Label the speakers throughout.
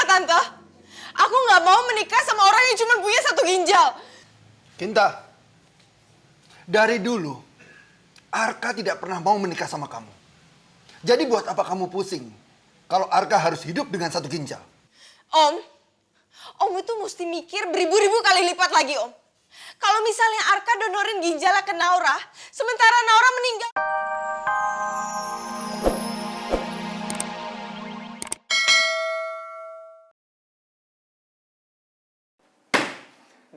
Speaker 1: Tante. Aku nggak mau menikah sama orang yang cuma punya satu ginjal.
Speaker 2: Kinta, dari dulu Arka tidak pernah mau menikah sama kamu. Jadi buat apa kamu pusing kalau Arka harus hidup dengan satu ginjal?
Speaker 1: Om itu mesti mikir beribu-ribu kali lipat lagi, Om. Kalau misalnya Arka donorin ginjalnya ke Naura, sementara Naura meninggal.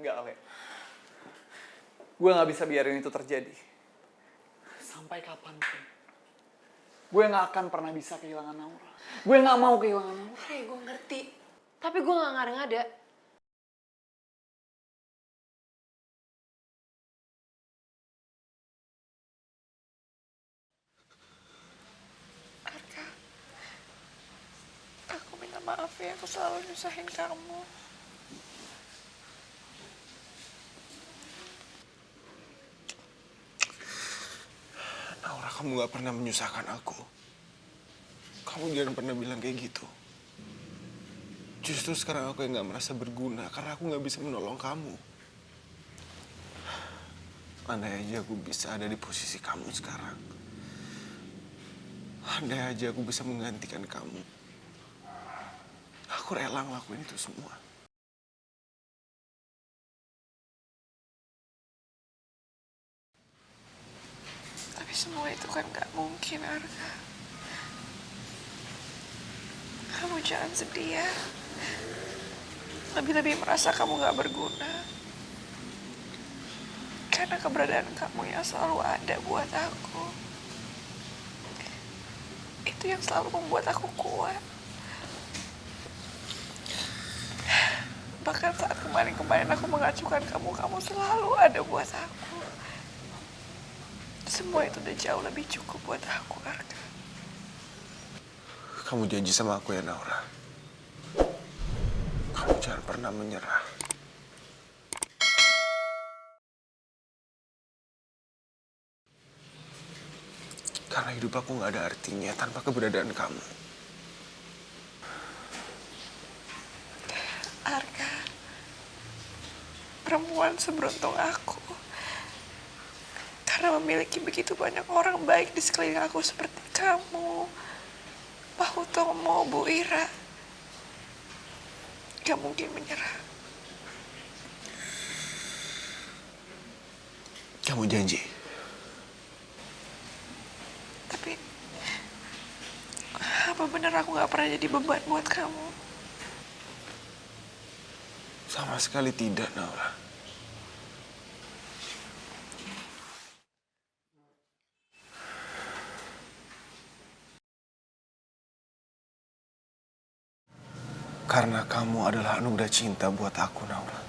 Speaker 3: Enggak, Ale. Gue gak bisa biarin itu terjadi. Sampai kapanpun. Gue gak akan pernah bisa kehilangan Naura. Gue gak mau kehilangan Naura.
Speaker 1: Oke, gue ngerti. Tapi gue gak ngada-ngada.
Speaker 4: Arka, aku minta maaf ya, aku selalu nyusahin kamu.
Speaker 5: Naura, kamu gak pernah menyusahkan aku. Kamu jangan pernah bilang kayak gitu. Justru sekarang aku yang gak merasa berguna karena aku gak bisa menolong kamu. Andai aja aku bisa ada di posisi kamu sekarang. Andai aja aku bisa menggantikan kamu. Aku rela ngelakuin itu semua.
Speaker 4: Tapi semua itu kan gak mungkin, Arka. Kamu jangan sedih ya. Lebih-lebih merasa kamu gak berguna. Karena keberadaan kamu yang selalu ada buat aku. Itu yang selalu membuat aku kuat. Bahkan saat kemarin-kemarin aku mengacukan kamu, kamu selalu ada buat aku. Semua itu udah jauh lebih cukup buat aku, Arka.
Speaker 5: Kamu janji sama aku ya, Naura. Kamu jangan pernah menyerah. Karena hidup aku gak ada artinya tanpa keberadaan kamu.
Speaker 4: Arka, perempuan seberuntung aku. Karena memiliki begitu banyak orang baik di sekeliling aku seperti kamu, Pak Hutomo, Bu Ira. Gak mungkin menyerah.
Speaker 5: Kamu janji?
Speaker 4: Tapi, apa benar aku gak pernah jadi beban buat kamu?
Speaker 5: Sama sekali tidak, Naura. Karena kamu adalah anugerah cinta buat aku, Naura.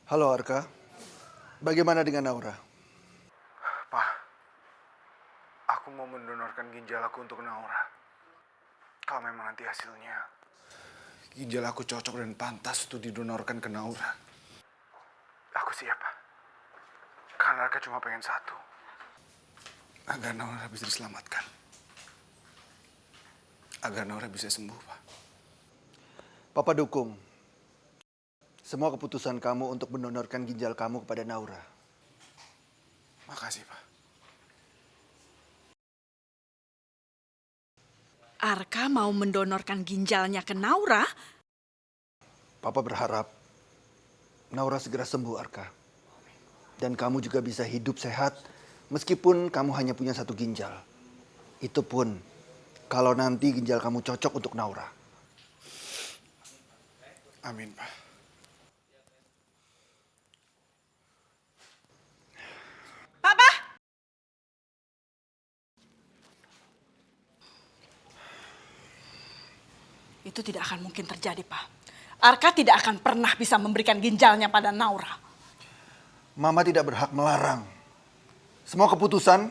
Speaker 2: Halo Arka, bagaimana dengan Naura?
Speaker 5: Pak, aku mau mendonorkan ginjal aku untuk Naura. Kalau memang nanti hasilnya ginjal aku cocok dan pantas untuk didonorkan ke Naura, aku siap, Pak. Karena Arka cuma pengen satu, agar Naura bisa diselamatkan. Agar Naura bisa sembuh, Pak.
Speaker 2: Papa dukung semua keputusan kamu untuk mendonorkan ginjal kamu kepada Naura.
Speaker 5: Makasih, Pak.
Speaker 6: Arka mau mendonorkan ginjalnya ke Naura?
Speaker 2: Papa berharap Naura segera sembuh, Arka. Dan kamu juga bisa hidup sehat meskipun kamu hanya punya satu ginjal. Itu pun kalau nanti ginjal kamu cocok untuk Naura.
Speaker 5: Amin, Pak.
Speaker 1: Papa!
Speaker 6: Itu Itu tidak akan mungkin terjadi, Pak. Arka tidak akan pernah bisa memberikan ginjalnya pada Naura.
Speaker 2: Mama tidak berhak melarang. Semua keputusan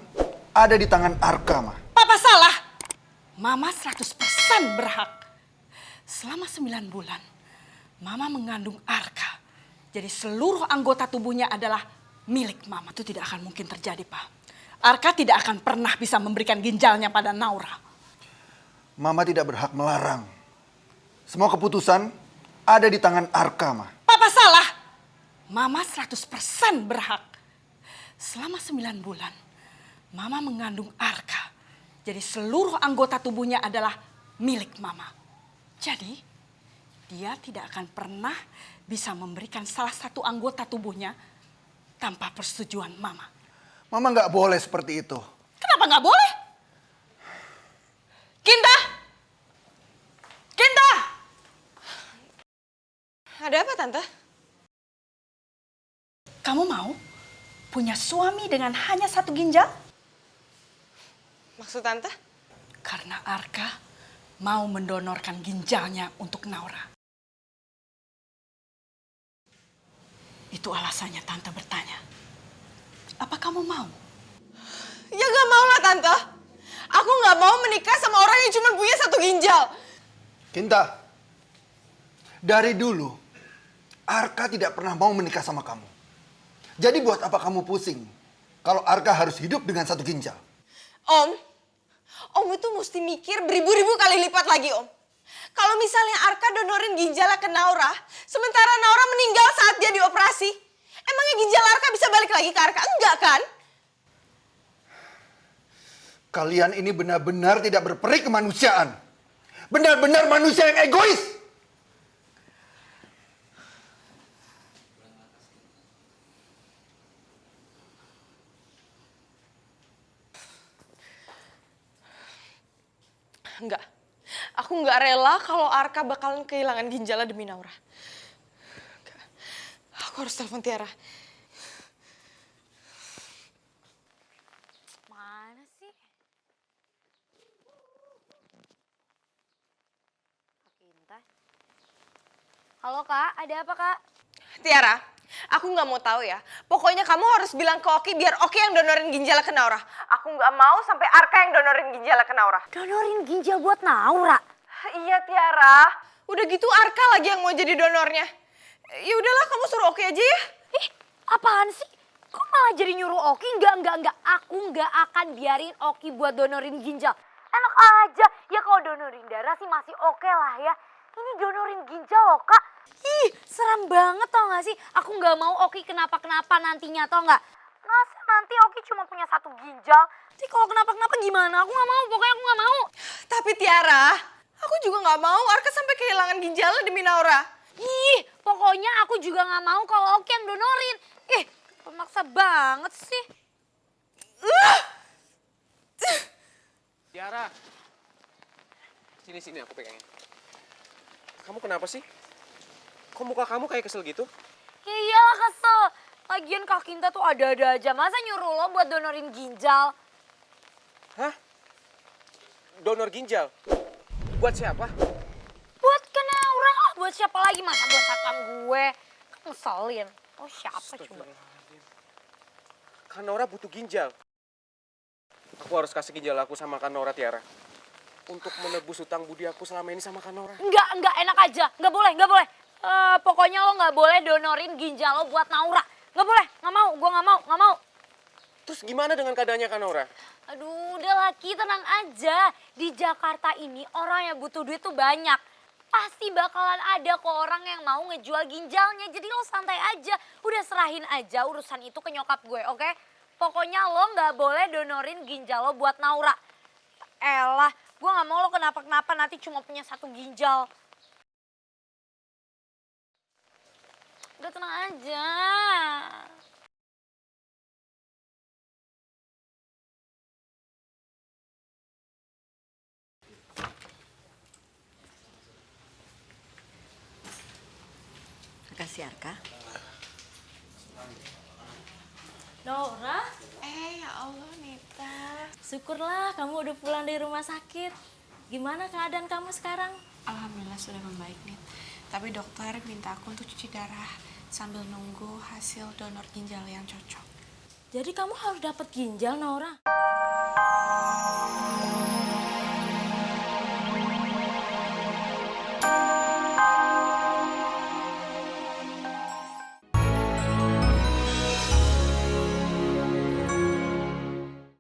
Speaker 2: ada di tangan Arka, Ma.
Speaker 6: Papa salah. Mama 100% berhak. Selama 9 bulan, Mama mengandung Arka. Jadi seluruh anggota tubuhnya adalah milik Mama. Itu tidak akan mungkin terjadi, Pak. Arka tidak akan pernah bisa memberikan ginjalnya pada Naura.
Speaker 2: Mama tidak berhak melarang. Semua keputusan ada di tangan Arka, Ma.
Speaker 6: Papa salah. Mama 100% berhak. Selama 9 bulan, Mama mengandung Arka. Jadi seluruh anggota tubuhnya adalah milik Mama. Jadi, dia tidak akan pernah bisa memberikan salah satu anggota tubuhnya tanpa persetujuan Mama.
Speaker 2: Mama nggak boleh seperti itu.
Speaker 6: Kenapa nggak boleh?
Speaker 1: Kinta! Kinta! Ada apa, Tante?
Speaker 6: Kamu mau punya suami dengan hanya 1 ginjal?
Speaker 1: Maksud Tante?
Speaker 6: Karena Arka mau mendonorkan ginjalnya untuk Naura. Itu alasannya Tante bertanya. Apa kamu mau?
Speaker 1: Ya gak mau lah, Tante. Aku gak mau menikah sama orang yang cuma punya 1 ginjal.
Speaker 2: Kinta, dari dulu Arka tidak pernah mau menikah sama kamu. Jadi buat apa kamu pusing kalau Arka harus hidup dengan 1 ginjal?
Speaker 1: Om itu mesti mikir beribu-ribu kali lipat lagi, Om. Kalau misalnya Arka donorin ginjalnya ke Naura, sementara Naura meninggal saat dia dioperasi, emangnya ginjal Arka bisa balik lagi ke Arka? Enggak kan?
Speaker 2: Kalian ini benar-benar tidak berperi kemanusiaan. Benar-benar manusia yang egois.
Speaker 1: Enggak. Aku nggak rela kalau Arka bakalan kehilangan ginjalnya demi Naura. Enggak. Aku harus telepon Tiara.
Speaker 7: Mana sih? Kak Kinta. Halo Kak, ada apa Kak?
Speaker 1: Tiara, aku nggak mau tahu ya. Pokoknya kamu harus bilang ke Oki biar Oki yang donorin ginjalnya ke Naura. Aku nggak mau sampai Arka yang donorin ginjalnya ke Naura.
Speaker 7: Donorin ginjal buat Naura?
Speaker 1: Iya Tiara. Udah gitu Arka lagi yang mau jadi donornya. Ya udahlah, kamu suruh Oki aja ya.
Speaker 7: Ih, apaan sih? Kok malah jadi nyuruh Oki? Enggak. Aku nggak akan biarin Oki buat donorin ginjal. Enak aja. Ya kalau donorin darah sih masih oke lah ya. Ini donorin ginjal loh Kak. Ih, seram banget tau gak sih? Aku nggak mau Oki kenapa-kenapa nantinya tau nggak? Masa nanti Oki cuma punya 1 ginjal? Nanti kalau kenapa-kenapa gimana? Aku nggak mau, pokoknya aku nggak mau.
Speaker 1: Tapi Tiara, aku juga nggak mau Arka sampai kehilangan ginjalnya demi Naura.
Speaker 7: Ih, pokoknya aku juga nggak mau kalau Oki yang donorin. Ih, pemaksa banget sih.
Speaker 8: Tiara, sini aku pegangin. Kamu kenapa sih? Kok muka kamu kayak kesel gitu?
Speaker 7: Ya iyalah kesel. Lagian Kak Kinta tuh ada-ada aja. Masa nyuruh lo buat donorin ginjal?
Speaker 8: Hah? Donor ginjal? Buat siapa?
Speaker 7: Buat ke Naura lah. Buat siapa lagi? Masa buat satpam gue? Ngeselin. Oh siapa coba?
Speaker 8: Kanora butuh ginjal. Aku harus kasih ginjal aku sama Kanora, Tiara. Untuk menebus hutang budi aku selama ini sama Kanora.
Speaker 7: Enggak, enak aja. Enggak boleh. Pokoknya lo nggak boleh donorin ginjal lo buat Naura. Nggak boleh, nggak mau. Gue nggak mau.
Speaker 8: Terus gimana dengan keadaannya Kanora?
Speaker 7: Aduh, udah Laki, tenang aja. Di Jakarta ini orang yang butuh duit tuh banyak. Pasti bakalan ada kok orang yang mau ngejual ginjalnya. Jadi lo santai aja. Udah serahin aja urusan itu ke nyokap gue, oke? Pokoknya lo nggak boleh donorin ginjal lo buat Naura. Elah, gue nggak mau lo kenapa-kenapa nanti cuma punya 1 ginjal. Udah tenang aja.
Speaker 6: Makasih Arka.
Speaker 9: Naura,
Speaker 1: Ya Allah Nita.
Speaker 9: syukurlah kamu udah pulang dari rumah sakit. Gimana keadaan kamu sekarang?
Speaker 4: Alhamdulillah sudah membaik, Nit. Tapi dokter minta aku untuk cuci darah sambil nunggu hasil donor ginjal yang cocok.
Speaker 9: Jadi kamu harus dapat ginjal, Naura.